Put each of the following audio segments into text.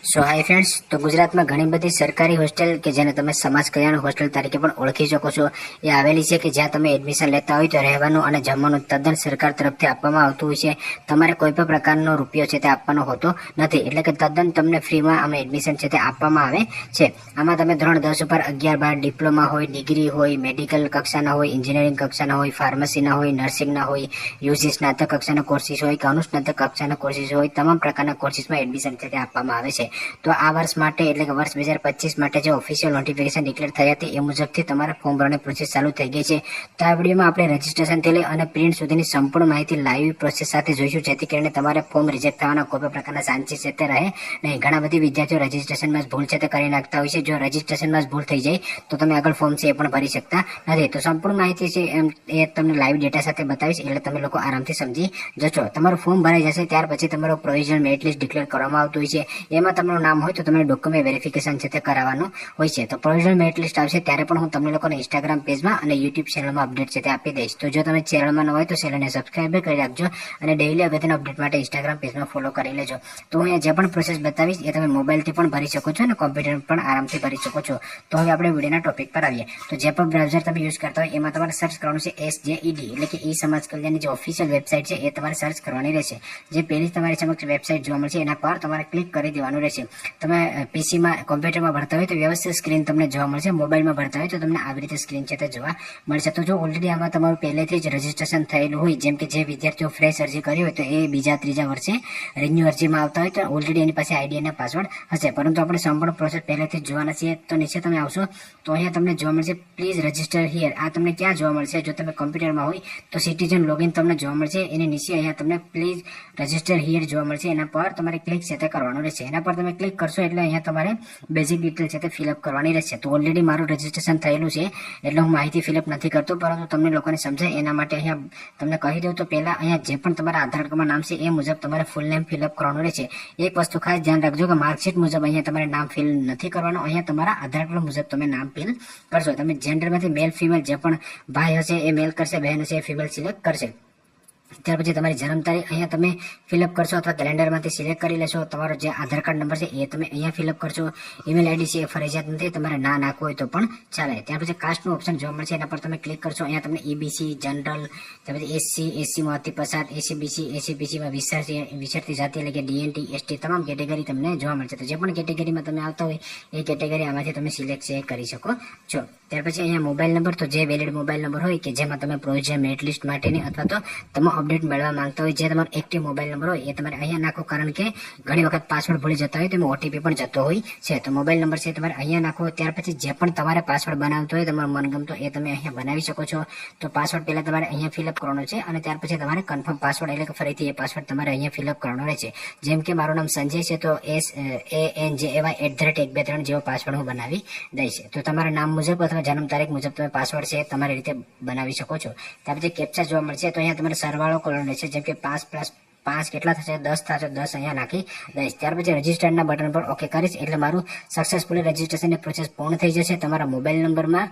સો hi friends, તો ગુજરાતમાં ઘણી બધી સરકારી હોસ્ટેલ કે જેને તમે સમાજ કલ્યાણ હોસ્ટેલ તરીકે પણ ઓળખી શકો છો એ આવેલી છે કે જ્યાં તમે એડમિશન લેતા હોય તો રહેવાનું અને જમવાનું તદ્દન સરકાર તરફથી આપવામાં આવતું હોય છે. તમારે કોઈ પણ પ્રકારનો રૂપિયો છે તે આપવાનો હોતો નથી, એટલે કે તદ્દન તમને ફ્રીમાં અમે એડમિશન છે તે આપવામાં આવે છે. આમાં તમે ધોરણ 10 ઉપર 11-12 ડિપ્લોમા હોય, ડિગ્રી હોય, મેડિકલ કક્ષાના હોય, એન્જિનિયરિંગ કક્ષાના હોય, ફાર્મસીના હોય, નર્સિંગના હોય, યુજી સ્નાતક કક્ષાના કોર્સિસ હોય કે અનુસ્નાતક કક્ષાના કોર્સિસ હોય, તમામ પ્રકારના કોર્સિસમાં એડમિશન છે તે આપવામાં આવે છે. તો આ વર્ષ માટે એટલે કે વર્ષ 2025 માટે જે ઓફિશિયલ નોટિફિકેશન ડિક્લેર થઈ હતી એ મુજબથી તમારા ફોર્મ ભરવાની પ્રોસેસ ચાલુ થઈ ગઈ છે. તો આ વિડીયોમાં આપણે રજીસ્ટ્રેશનથી લઈ અને પ્રિન્ટ સુધીની સંપૂર્ણ માહિતી લાઈવ પ્રોસેસ સાથે જોઈશું, જેથી કરીને તમારે ફોર્મ રિજેક્ટ થવાના કોઈ પણ પ્રકારના ચાન્સીસ છે તે રહે નહીં. ઘણા બધી વિદ્યાર્થીઓ રજીસ્ટ્રેશનમાં ભૂલ છે તે કરી નાખતા હોય છે. જો રજીસ્ટ્રેશનમાં ભૂલ થઈ જાય તો તમે આગળ ફોર્મ છે એ પણ ભરી શકતા નથી. તો સંપૂર્ણ માહિતી છે એ તમને લાઈવ ડેટા સાથે બતાવીશ, એટલે તમે લોકો આરામથી સમજી જશો. તમારું ફોર્મ ભરાઈ જશે ત્યાર પછી તમારો પ્રોવિઝનલ મેરિટ લિસ્ટ ડિક્લેર કરવામાં આવતું હોય છે. એમાં તમારું નામ હોય તો તમને ડોક્યુમેન્ટ વેરિફિકેશન છે તે કરાવવાનું હોય છે. તો પ્રોવિઝનલ મેરિટ લિસ્ટ આવશે ત્યારે પણ હું તમને લોકોને ઇન્સ્ટાગ્રામ પેજમાં અને યુટ્યુબ ચેનલમાં અપડેટ છે તે આપી દઈશ. તો જો તમે ચેનલમાં ન હોય તો ચેનલને સબસ્ક્રાઇબ કરી રાખજો અને ડેઈલી અગત્યના અપડેટ માટે ઇન્સ્ટાગ્રામ પેજમાં ફોલો કરી લેજો. તો હું જે પણ પ્રોસેસ બતાવીશ એ તમે મોબાઈલથી પણ ભરી શકો છો અને કોમ્પ્યુટર પણ આરામથી ભરી શકો છો. તો હવે આપણે વિડીયોના ટોપિક પર આવીએ. તો જે પણ બ્રાઉઝર તમે યુઝ કરતા હોય એમાં તમારે સર્ચ કરવાનું છે SJED, એટલે કે ઈ સમાજ કલ્યાણની જે ઓફિશિયલ વેબસાઇટ છે એ તમારે સર્ચ કરવાની રહેશે. જે પહેલી તમારી સમક્ષ વેબસાઇટ જોવા મળશે એના પર તમારે ક્લિક કરી દેવાનું રહેશે. તમે પીસીમાં કોમ્પ્યુટરમાં ભરતા હોય તો વ્યવસ્થિત સ્ક્રીન તમને જોવા મળશે, મોબાઈલમાં ભરતા હોય તો તમને આવી રીતે સ્ક્રીન છે તે જોવા મળશે. તો જો ઓલરેડી આમાં તમારું પહેલેથી જ રજીસ્ટ્રેશન થયેલું હોય, જેમ કે જે વિદ્યાર્થીઓ ફ્રેશ અરજી કરી હોય તો એ બીજા ત્રીજા વર્ષે રિન્યુ અરજીમાં આવતા હોય તો ઓલરેડી એની પાસે આઈડી અને પાસવર્ડ હશે. પરંતુ આપણે સંપૂર્ણ પ્રોસેસ પહેલેથી જ જોવાના છીએ. તો નીચે તમે આવશો તો અહીંયા તમને જોવા મળશે પ્લીઝ રજીસ્ટર હિયર. આ તમને ક્યાં જોવા મળશે? જો તમે કોમ્પ્યુટરમાં હોય તો સિટીઝન લોગિન તમને જોવા મળશે. એની નીચે અહીંયા તમને પ્લીઝ રજીસ્ટર હિયર જોવા મળશે. એના પર તમારે ક્લિક છે તે કરવાનું રહેશે. એના પર તમે ક્લિક કરશો એટલે અહીંયા તમારે બેઝિક ડિટેલ છે તે ફિલઅપ કરવાની રહેશે. તો ઓલરેડી મારું રજીસ્ટ્રેશન થયેલું છે એટલે હું માહિતી ફિલઅપ નથી કરતો, પરંતુ તમને લોકોને સમજાય એના માટે અહીંયા તમને કહી દઉં તો પહેલા અહીંયા જે પણ તમારા આધાર કાર્ડમાં નામ છે એ મુજબ તમારે ફૂલ નેમ ફિલઅપ કરવાનું રહેશે. એક વસ્તુ ખાસ ધ્યાન રાખજો કે માર્કશીટ મુજબ અહીંયા તમારે નામ ફિલ નથી કરવાનું, અહીંયા તમારા આધાર કાર્ડ મુજબ તમે નામ ફિલ કરશો. તમે જેન્ડરમાંથી મેલ ફિમેલ જે પણ ભાઈ હશે એ મેલ કરશે, બહેન હશે એ ફિમેલ સિલેક્ટ કરશે. ત્યાર પછી તમારી જન્મ તારીખ અહીંયા તમે ફિલઅપ કરશો અથવા કેલેન્ડરમાંથી સિલેક્ટ કરી લેશો. તમારો જે આધાર કાર્ડ નંબર છે એ તમે અહીંયા ફિલઅપ કરશો. ઈમેલ આઈડી છે એ ફરજિયાત નથી, તમારે ના નાખવું હોય તો પણ ચાલે. ત્યાર પછી કાસ્ટનું ઓપ્શન જોવા મળશે, એના પર તમે ક્લિક કરશો. અહીંયા તમને EBC, જનરલ, ત્યાર પછી SC માં અતિપસાદ, SC માં વિસરાતી જાતિ એટલે કે DNT, ST તમામ કેટેગરી તમને જોવા મળશે. તો જે પણ કેટેગરીમાં તમે આવતા હોય એ કેટેગરી આમાંથી તમે સિલેક્ટ છે કરી શકો છો. ત્યાર પછી અહીંયા મોબાઈલ નંબર, તો જે વેલિડ મોબાઈલ નંબર હોય કે જેમાં તમે પ્રોવિઝનલ મેરિટ લિસ્ટ માટેની અથવા તો તમે અપડેટ મેળવવા માંગતા હોય, જે તમારો એક્ટિવ મોબાઈલ નંબર હોય એ તમારે અહીંયા નાખો, કારણ કે ઘણી વખત પાસવર્ડ ભૂલી જતા હોય તો એમાં OTP પણ જતો હોય છે. તો મોબાઈલ નંબર છે તમારે અહીંયા નાખો. ત્યાર પછી જે પણ તમારે પાસવર્ડ બનાવતો હોય તમારો મનગમતો એ તમે અહીંયા બનાવી શકો છો. તો પાસવર્ડ પહેલા તમારે અહીંયા ફિલઅપ કરવાનો છે અને ત્યાર પછી તમારે કન્ફર્મ પાસવર્ડ એટલે કે ફરીથી એ પાસવર્ડ તમારે અહીંયા ફિલઅપ કરવાનો રહેશે. જેમ કે મારું નામ સંજય છે તો SANJAY@123 જેવો પાસવર્ડ હું બનાવી દઈશ. તો તમારા નામ મુજબ અથવા જન્મ તારીખ મુજબ તમે પાસવર્ડ છે તમારી રીતે બનાવી શકો છો. ત્યાર પછી કેપ્ચા જોવા મળશે, તો અહીંયા તમારે સરવાળો કરવાનો રહેશે. જેમ કે 5 કેટલા થશે? 10 થશે. 10 અહીંયા નાખી દઈશ. ત્યાર પછી રજીસ્ટરના બટન પર ઓકે કરીશ એટલે મારું સક્સેસફુલી રજીસ્ટ્રેશનની પ્રોસેસ પૂર્ણ થઈ જશે. તમારા મોબાઈલ નંબરમાં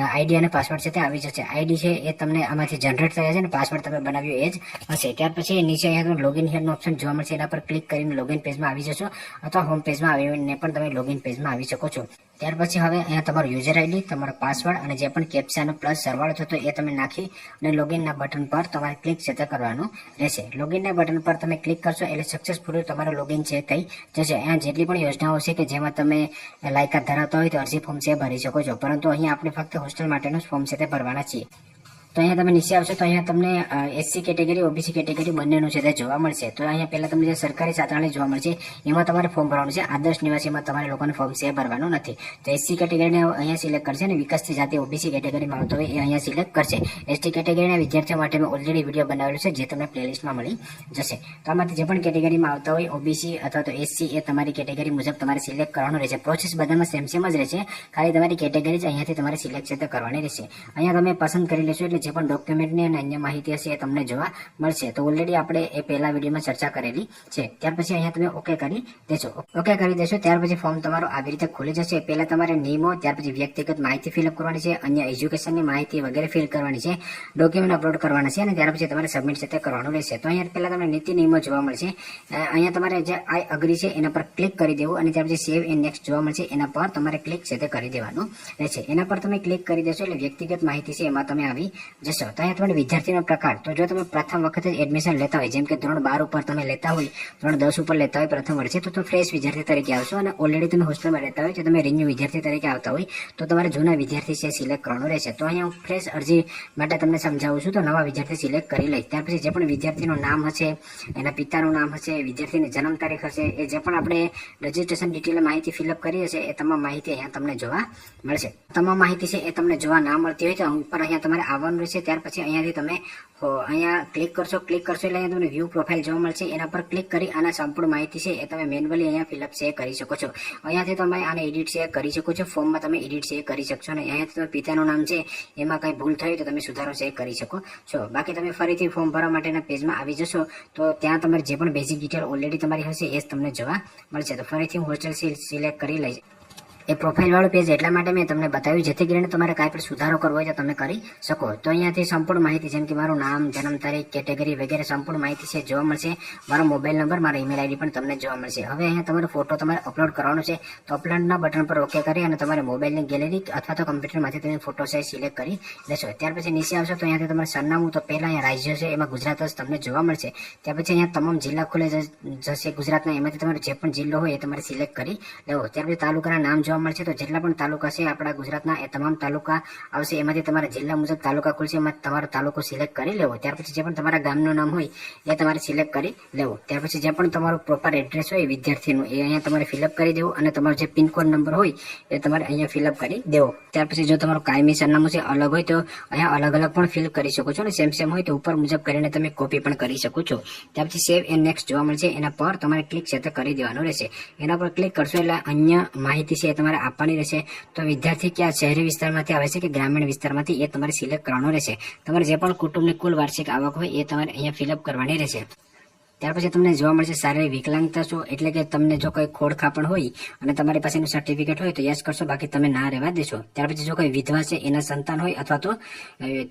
આઈડી અને પાસવર્ડ છે તે આવી જશે. આઈડી છે એ તમને આમાંથી જનરેટ થયા છે અને પાસવર્ડ તમે બનાવ્યો એ જ હશે. ત્યાર પછી નીચે અહીંયા તમે લોગિન હિયરનો ઓપ્શન જોવા મળશે, એના પર ક્લિક કરીને લોગિન પેજમાં આવી જશો અથવા હોમ પેજમાં આવીને પણ તમે લોગિન પેજમાં આવી શકો છો. ત્યાર પછી હવે અહીંયા તમારું યુઝર આઈડી, તમારો પાસવર્ડ અને જે પણ કેપ્ચાનો પ્લસ સરવાળો થતો એ તમે નાખી અને લોગિનના બટન પર તમારે ક્લિક છે તે કરવાનું રહેશે. લોગિનના બટન પર તમે ક્લિક કરશો એટલે સક્સેસફુલી તમારું લોગિન છે થઈ જશે. અહીંયા જેટલી પણ યોજનાઓ છે કે જેમાં તમે લાયકાત ધરાવતા હોય તો અરજી ફોર્મ છે ભરી શકો છો, પરંતુ અહીંયા આપણે ફક્ત હોસ્ટેલ માટેનું ફોર્મ છે તે ભરવાના છીએ. તો અહીંયા તમે નીચે આવશો તો અહીંયા તમને SC કેટેગરી, OBC કેટેગરી બંનેનું છે તે જોવા મળશે. તો અહીંયા પહેલા તમને જે સરકારી સાતરણી જોવા મળશે એમાં તમારે ફોર્મ ભરવાનું છે. આદર્શ નિવાસીમાં તમારે લોકોને ફોર્મ છે ભરવાનું નથી. તો SC કેટેગરીને અહીંયા સિલેક્ટ કરશે અને વિકસતી જાતિ OBC કેટેગરીમાં આવતો હોય એ અહીંયા સિલેક્ટ કરશે. ST કેટેગરીના વિદ્યાર્થીઓ માટે મેં ઓલરેડી વિડીયો બનાવેલું છે જે તમને પ્લેલિસ્ટમાં મળી જશે. તો આમાંથી જે પણ કેટેગરીમાં આવતા હોય OBC અથવા તો SC એ તમારી કેટેગરી મુજબ તમારે સિલેક્ટ કરવાનું રહેશે. પ્રોસેસ બધામાં સેમ જ રહેશે, ખાલી તમારી કેટેગરી જ અહીંયાથી તમારે સિલેક્ટ છે તે કરવાની રહેશે. અહીંયા તમે પસંદ કરી લેશો એટલે જે પણ ડોક્યુમેન્ટની અને અન્ય માહિતી હશે એ તમને જોવા મળશે. તો ઓલરેડી આપણે એ પહેલા વિડીયોમાં ચર્ચા કરેલી છે. ત્યાર પછી અહીંયા તમે ઓકે કરી દેશો. ઓકે કરી દેશો ત્યાર પછી ફોર્મ તમારું આવી રીતે ખુલી જશે. પહેલા તમારે નિયમો, ત્યાર પછી વ્યક્તિગત માહિતી ફિલઅપ કરવાની છે, અન્ય એજ્યુકેશનની માહિતી વગેરે ફિલ કરવાની છે, ડોક્યુમેન્ટ અપલોડ કરવાના છે અને ત્યાર પછી તમારે સબમિટ છે તે કરવાનું રહેશે. તો અહીંયા પહેલા તમને નીતિ નિયમો જોવા મળશે. અહીંયા તમારે જે આઈ અગ્રી છે એના પર ક્લિક કરી દેવું અને ત્યાર પછી સેવ એન્ડ નેક્સ્ટ જોવા મળશે, એના પર તમારે ક્લિક છે તે કરી દેવાનું રહેશે. એના પર તમે ક્લિક કરી દેશો એટલે વ્યક્તિગત માહિતી છે એમાં તમે આવી જશો. તો અહીંયા તમારે વિદ્યાર્થીનો પ્રકાર, તો જો તમે પ્રથમ વખત જ એડમિશન લેતા હોય, જેમ કે ધોરણ 12 ઉપર તમે લેતા હોય, ધોરણ 10 ઉપર લેતા હોય પ્રથમ વર્ષે, તો ફ્રેશ વિદ્યાર્થી તરીકે આવશો. અને ઓલરેડી તમે હોસ્ટેલમાં રહેતા હોય, જો તમે રિન્યુ વિદ્યાર્થી તરીકે આવતા હોય તો તમારે જૂના વિદ્યાર્થી છે સિલેક્ટ કરવાનું રહેશે. તો અહીંયા હું ફ્રેશ અરજી માટે તમને સમજાવું છું. તો નવા વિદ્યાર્થી સિલેક્ટ કરી લઈશ. ત્યાર પછી જે પણ વિદ્યાર્થીનું નામ હશે, એના પિતાનું નામ હશે, વિદ્યાર્થીની જન્મ તારીખ હશે, એ જે પણ આપણે રજીસ્ટ્રેશન ડિટેલ માહિતી ફિલઅપ કરી હશે એ તમામ માહિતી અહીંયા તમને જોવા મળશે. તમામ માહિતી છે એ તમને જોવા ના મળતી હોય તો ઉપર અહીંયા તમારે આવવાનું રહેશે. ત્યાર પછી અહીંયાથી તમે અહીંયા ક્લિક કરશો એટલે અહીંયા તમને વ્યૂ પ્રોફાઇલ જોવા મળશે. એના પર ક્લિક કરી આના સંપૂર્ણ માહિતી છે એ તમે મેન્યુઅલી અહીંયા ફિલઅપ છે કરી શકો છો. અહીંયાથી તમે આને એડિટ છે કરી શકો છો. ફોર્મમાં તમે એડિટ છે કરી શકશો. અને અહીંયાથી તમે પિતાનું નામ છે એમાં કંઈ ભૂલ થઈ તો તમે સુધારો છે કરી શકો છો. બાકી તમે ફરીથી ફોર્મ ભરવા માટેના પેજમાં આવી જશો તો ત્યાં તમારે જે પણ બેઝિક ડિટેલ ઓલરેડી તમારી હશે એ જ તમને જોવા મળશે. તો ફરીથી હું હોસ્ટેલ સિલેક્ટ કરી લઈશ. એ પ્રોફાઇલ વાળું પેજ એટલા માટે મેં તમને બતાવ્યું જેથી કરીને તમારે કાંઈ પણ સુધારો કરવો હોય તો તમે કરી શકો. તો અહીંયાથી સંપૂર્ણ માહિતી જેમ કે મારું નામ, જન્મ તારીખ, કેટેગરી વગેરે સંપૂર્ણ માહિતી છે જોવા મળશે. મારો મોબાઈલ નંબર, મારો ઈમેલ આઈડી પણ તમને જોવા મળશે. હવે અહીંયા તમારો ફોટો તમારે અપલોડ કરવાનો છે. તો અપલોડના બટન પર ઓકે કરી અને તમારે મોબાઈલની ગેલેરી અથવા તો કમ્પ્યુટરમાંથી તમે ફોટો છે સિલેક્ટ કરી લેશો. ત્યાર પછી નીચે આવશો તો અહીંયાથી તમારે સરનામું, તો પહેલા અહીંયા રાજ્ય છે એમાં ગુજરાત જ તમને જોવા મળશે. ત્યાર પછી અહીંયા તમામ જિલ્લા ખુલે જશે ગુજરાતના, એમાંથી તમારે જે પણ જિલ્લો હોય એ તમારે સિલેક્ટ કરી લેવો. ત્યાર પછી તાલુકાના નામ જોવા મળશે. તો જેટલા પણ તાલુકા છે આપણા ગુજરાતના એ તમામ તાલુકા આવશે. એમાંથી તમારા જિલ્લા મુજબ તાલુકા ખુલશે, એમાં તમારો તાલુકો સિલેક્ટ કરી લેવો. ત્યાર પછી જે પણ તમારા ગામનું નામ હોય એ તમારે સિલેક્ટ કરી લેવો. ત્યાર પછી જે પણ તમારું પ્રોપર એડ્રેસ હોય વિદ્યાર્થીનું એ અહીંયા તમારે ફિલઅપ કરી દેવું અને તમારો જે પિનકોડ નંબર હોય એ તમારે અહીંયા ફિલઅપ કરી દેવો. ત્યાર પછી જો તમારું કાયમી સરનામું છે અલગ હોય તો અહીંયા અલગ અલગ પણ ફિલ કરી શકો છો અને સેમ હોય તો ઉપર મુજબ કરીને તમે કોપી પણ કરી શકો છો. ત્યાર પછી સેવ એન્ડ નેક્સ્ટ જોવા મળશે, એના પર તમારે ક્લિક છે તે કરી દેવાનું રહેશે. એના પર ક્લિક કરશો એટલે અન્ય માહિતી છે એ તમારે આપવાની રહેશે. તો વિદ્યાર્થી ક્યાં શહેરી વિસ્તારમાંથી આવે છે કે ગ્રામીણ વિસ્તારમાંથી એ તમારે સિલેક્ટ કરવાનું રહેશે. તમારે જે પણ કુટુંબની કુલ વાર્ષિક આવક હોય એ તમારે અહીંયા ફિલઅપ કરવાની રહેશે. ત્યાર પછી તમને જોવા મળશે શારીરિક વિકલાંગતા શું, એટલે કે તમને જો કોઈ ખોડખાપણ હોય અને તમારી પાસેનું સર્ટિફિકેટ હોય તો યસ કરશો, બાકી તમે ના રહેવા દેશો. ત્યાર પછી જો કોઈ વિધવા છે એના સંતાન હોય અથવા તો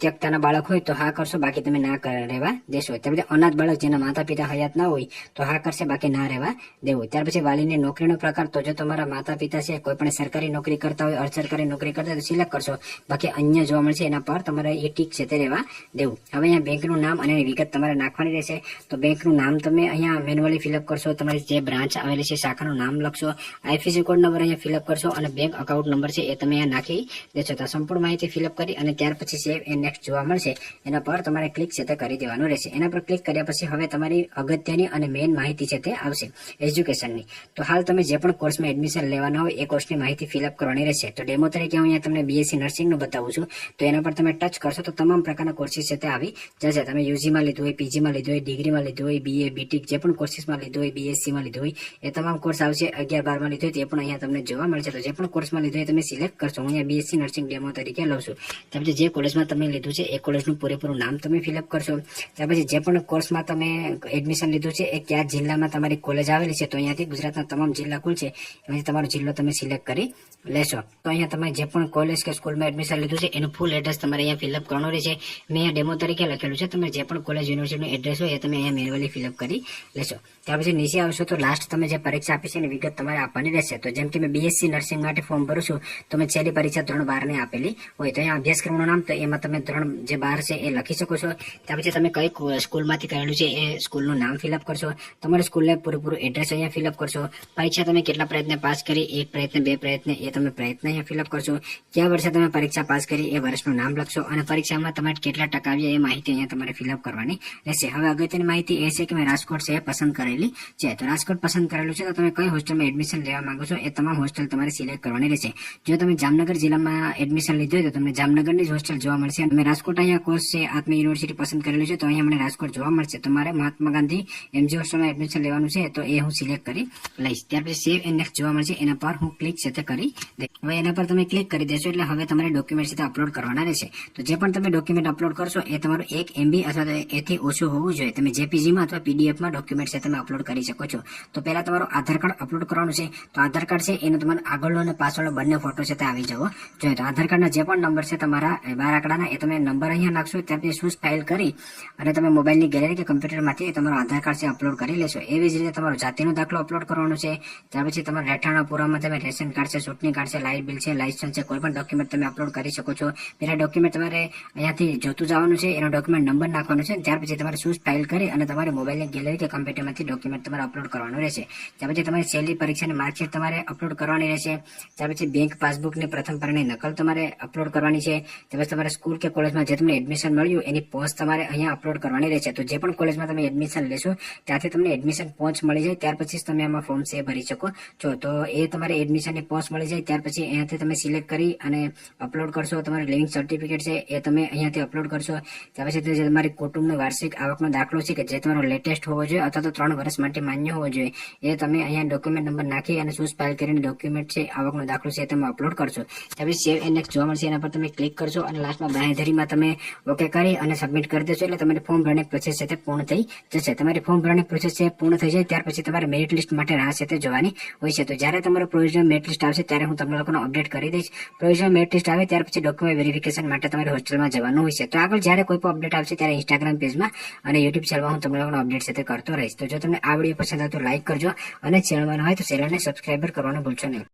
ત્યક્તાના બાળક હોય તો હા કરશો, બાકી તમે ના રહેવા દેશો. ત્યાર પછી અનાથ બાળક જેના માતા પિતા હયાત ના હોય તો હા કરશે, બાકી ના રહેવા દેવું. ત્યાર પછી વાલીની નોકરીનો પ્રકાર, તો જો તમારા માતા પિતા છે કોઈ પણ સરકારી નોકરી કરતા હોય, અર્ધસરકારી નોકરી કરતા હોય તો સિલેક્ટ કરશો, બાકી અન્ય જોવા મળશે એના પર તમારે એ ટીક છે તે રહેવા દેવું. હવે અહીંયા બેંકનું નામ અને એની વિગત તમારે નાખવાની રહેશે. તો બેંકનું નામ તમે અહીંયા મેન્યુઅલી ફિલઅપ કરશો. તમારી જે બ્રાન્ચ આવેલી છે શાખાનું નામ લખશો, આઈએફએસસી કોડ નંબર અહીંયા ફિલઅપ કરશો અને બેંક અકાઉન્ટ નંબર છે એ તમે અહીંયા નાખી દેશો. તો સંપૂર્ણ માહિતી ફિલઅપ કરી અને ત્યાર પછી સેવ એન્ડ નેક્સ્ટ જોવા મળશે, એના પર તમારે ક્લિક છે તે કરી દેવાનું રહેશે. એના પર ક્લિક કર્યા પછી હવે તમારી અગત્યની અને મેઇન માહિતી છે તે આવશે એજ્યુકેશનની. તો હાલ તમે જે પણ કોર્સમાં એડમિશન લેવાના હોય એ કોર્સની માહિતી ફિલઅપ કરવાની રહેશે. તો ડેમો તરીકે હું અહીંયા તમને બીએસસી નર્સિંગનું બતાવું છું. તો એના પર તમે ટચ કરશો તો તમામ પ્રકારના કોર્સીસ છે તે આવી જશે. તમે યુજીમાં લીધું હોય, પીજીમાં લીધું હોય, ડિગ્રીમાં લીધું હોય, બીએ, બીટેક જે પણ કોર્સીસમાં લીધું હોય, બીએસસીમાં લીધું હોય એ તમામ કોર્સ આવશે. 11-12 માં લીધું હોય તે પણ અહીંયા તમને જોવા મળશે. તો જે પણ કોર્સમાં લીધું હોય તમે સિલેક્ટ કરશો. હું અહીંયા બીએસસી નર્સિંગ ડેમો તરીકે લઉં છું. ત્યાર પછી જે કોલેજમાં તમે લીધું છે એ કોલેજનું પૂરેપૂરું નામ તમે ફિલઅપ કરશો. ત્યાર પછી જે પણ કોર્સમાં તમે એડમિશન લીધું છે એ કયા જિલ્લામાં તમારી કોલેજ આવેલી છે, તો અહીંયાથી ગુજરાતના તમામ જિલ્લા કુલ છે એમાંથી તમારો જિલ્લો તમે સિલેક્ટ કરી લેશો. તો અહીંયા તમે જે પણ કોલેજ કે સ્કૂલમાં એડમિશન લીધું છે એનું ફૂલ એડ્રેસ તમારે અહીંયા ફિલઅપ કરવાનું રહેશે. મેં અહીંયા ડેમો તરીકે લખેલું છે. તમે જે પણ કોલેજ યુનિવર્સિટીનું એડ્રેસ હોય એ તમે અહીંયા મેન્યુઅલી ફિલઅપ કરી લેશો. ત્યાર પછી નીચે આવશો તો લાસ્ટ તમે જે પરીક્ષા આપી છે એની વિગત તમારે આપવાની રહેશે. તો જેમ કે મેં બીએસસી નર્સિંગ માટે ફોર્મ ભરું છું તો મેં છેલ્લી પરીક્ષા ધોરણ 12 ની આપેલી હોય. તો અહીંયા અભ્યાસક્રમનું નામ, તો એમાં તમે ધોરણ જે 12 છે એ લખી શકો છો. ત્યાર પછી તમે કઈ સ્કૂલમાંથી કરેલું છે એ સ્કૂલનું નામ ફિલઅપ કરશો. તમારી સ્કૂલને પૂરેપૂરું એડ્રેસ અહીંયા ફિલઅપ કરશો. પરીક્ષા તમે કેટલા પ્રયત્ન પાસ કરી, 1 પ્રયત્ન, 2 પ્રયત્ન, એ તમે પ્રયત્ન અહીંયા ફિલઅપ કરશો. કયા વર્ષે તમે પરીક્ષા પાસ કરી એ વર્ષનું નામ લખશો અને પરીક્ષામાં તમારે કેટલા ટકા આવ્યા એ માહિતી અહીંયા તમારે ફિલઅપ કરવાની રહેશે. હવે અગત્યની માહિતી એ છે કે તમે રાજકોટ છે એ પસંદ કરેલી છે. તો રાજકોટ પસંદ કરેલું છે તો તમે કઈ હોસ્ટેલમાં એડમિશન લેવા માંગો છો એ તમામ હોસ્ટેલ તમારે સિલેક્ટ કરવાની રહેશે. જો તમે જામનગર જિલ્લામાં એડમિશન લીધું હોય તો તમને જામનગરની જ હોસ્ટેલ જોવા મળશે. તમે રાજકોટ અહીંયા કોર્સ છે આત્મી યુનિવર્સિટી પસંદ કરેલું છે તો અહીંયા મને રાજકોટ જોવા મળશે. તમારે મહાત્મા ગાંધી એમજી હોસ્ટેલમાં એડમિશન લેવાનું છે તો એ હું સિલેક્ટ કરી લઈશ. ત્યાર પછી સેવ એન્ડ નેક્સ્ટ જોવા મળશે, એના પર હું ક્લિક સાથે કરી દે. હવે એના પર તમે ક્લિક કરી દેશો એટલે હવે તમારે ડોક્યુમેન્ટ સાથે અપલોડ કરવાના રહેશે. તો જે પણ તમે ડોક્યુમેન્ટ અપલોડ કરશો એ તમારું 1 MB અથવા તો એથી ઓછું હોવું જોઈએ. તમે JPG-માં અથવા PDF-માં ડોક્યુમેન્ટ છે તમે અપલોડ કરી શકો છો. તો પહેલા તમારું આધાર કાર્ડ અપલોડ કરવાનું છે. તો આધાર કાર્ડ છે એનો તમારો આગળનો અને પાછળનો બંને ફોટો છે તે આવી જવો જોઈએ. તો આધાર કાર્ડના જે પણ નંબર છે તમારા 12 આંકડાના એ તમે નંબર અહીંયા નાખશો. ત્યાર પછી ચૂઝ ફાઇલ કરી અને તમે મોબાઈલની ગેલેરી કે કમ્પ્યુટરમાંથી તમારો આધાર કાર્ડ છે અપલોડ કરી લેશો. એવી જ રીતે તમારો જાતિનો દાખલો અપલોડ કરવાનો છે. ત્યાર પછી તમારા રહેઠાણના પુરાવામાં તમે રેશન કાર્ડ છે, ચૂંટણી કાર્ડ છે, લાઇટ બિલ છે, લાયસન્સ છે, કોઈ પણ ડોક્યુમેન્ટ તમે અપલોડ કરી શકો છો. પેલા ડોક્યુમેન્ટ તમારે અહીંયાથી જોતું જવાનું છે, એનો ડોક્યુમેન્ટ નંબર નાખવાનો છે. ત્યાર પછી તમારે ચૂઝ ફાઇલ કરી અને તમારે મોબાઈલની ગેલેરી કે કમ્પ્યુટરમાંથી ડોક્યુમેન્ટ તમારે અપલોડ કરવાનું રહેશે. ત્યાર પછી તમારી છેલ્લી પરીક્ષાની માર્કશીટ તમારે અપલોડ કરવાની રહેશે. ત્યાર પછી બેંક પાસબુકની પ્રથમ પાનાની નકલ તમારે અપલોડ કરવાની છે. ત્યાર પછી તમારે સ્કૂલ કે કોલેજમાં જે તમને એડમિશન મળ્યું એની પોસ્ટ તમારે અહીંયા અપલોડ કરવાની રહેશે. તો જે પણ કોલેજમાં તમે એડમિશન લેશો ત્યાંથી તમને એડમિશન પોસ્ટ મળી જાય ત્યાર પછી તમે આમાં ફોર્મ છે ભરી શકો છો. તો એ તમારે એડમિશનની પોસ્ટ મળી જાય ત્યાર પછી અહીંયાથી તમે સિલેક્ટ કરી અને અપલોડ કરશો. તમારે લિવિંગ સર્ટિફિકેટ છે એ તમે અહીંયાથી અપલોડ કરશો. ત્યાર પછી જે તમારી કુટુંબનો વાર્ષિક આવકનો દાખલો છે કે જે તમારો લેટેસ્ટ હોવો જોઈએ અથવા તો 3 વર્ષ માટે માન્ય હોવો જોઈએ એ તમે અહીંયા ડોક્યુમેન્ટ નંબર નાખી અને ચૂઝ ફાઇલ કરીને ડોક્યુમેન્ટ છે આવકનો દાખલો છે તમે અપલોડ કરશો. ત્યાર પછી સેવ એન્ડ નેક્સ્ટ જોવા મળશે, એના પર તમે ક્લિક કરશો અને લાસ્ટમાં બાંહેધરીમાં તમે ઓકે કરી અને સબમિટ કરી દેશો એટલે તમારી ફોર્મ ભરવાની પ્રોસેસ છે તે પૂર્ણ થઈ જશે. તમારી ફોર્મ ભરવાની પ્રોસેસ છે પૂર્ણ થઈ જાય ત્યાર પછી તમારે મેરિટ લિસ્ટ માટે રાહ છે તે જોવાની હોય છે. તો જ્યારે તમારો પ્રોવિઝનલ મેરિટ લિસ્ટ આવશે ત્યારે હું તમને લોકોને અપડેટ કરી દઈશ. પ્રોવિઝનલ મેરિટ લિસ્ટ આવે ત્યાર પછી ડોક્યુમેન્ટ વેરિફિકેશન માટે તમારે હોસ્ટેલમાં જવાનું હોય છે. તો આગળ જ્યારે કોઈ પણ અપડેટ આવશે ત્યારે ઇન્સ્ટાગ્રામ પેજમાં અને યુટ્યુબ ચેનલમાં હું તમને લોકોને અપડેટ છે તે કરતો રહીશ. તો જો તમને આ વિડીયો પસંદ આવે તો લાઈક કરજો અને ચેનલમાં હોય તો ચેનલને સબસ્ક્રાઈબર કરવાનું ભૂલશો નહીં.